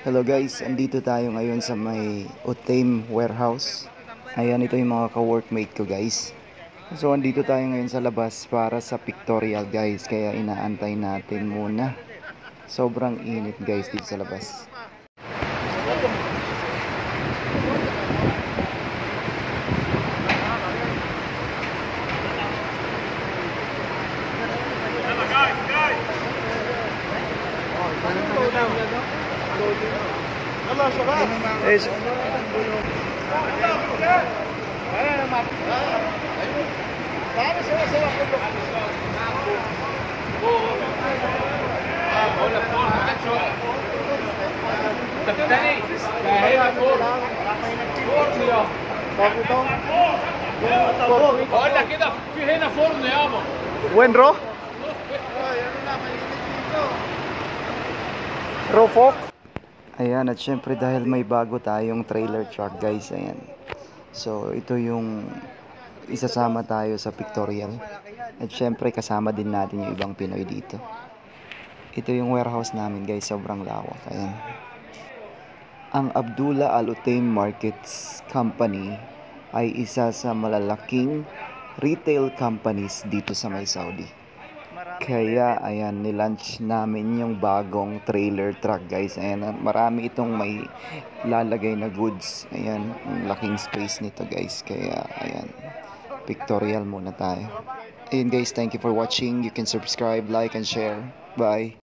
Hello guys, andito tayo ngayon sa may Utame warehouse. Ayan, ito yung mga ka-workmate ko guys. So andito tayo ngayon sa labas para sa pictorial guys. Kaya inaantay natin muna. Sobrang init guys dito sa labas. Es بقول لك كده في هنا فرن يابا. Wenro? Rofok? Ayan, at syempre dahil may bago tayong trailer truck guys, ayan. So ito yung isasama tayo sa pictorial. At syempre kasama din natin yung ibang Pinoy dito. Ito yung warehouse namin guys, sobrang lawak. Ayan. Ang Abdullah Al Utame Markets Company ay isa sa malalaking retail companies dito sa may Saudi. Kaya ayan, nilaunch namin yung bagong trailer truck guys. Ayan, marami itong may lalagay na goods. Ayan, ang laking space nito guys. Kaya ayan, pictorial muna tayo. Ayun guys, thank you for watching. You can subscribe, like, and share. Bye!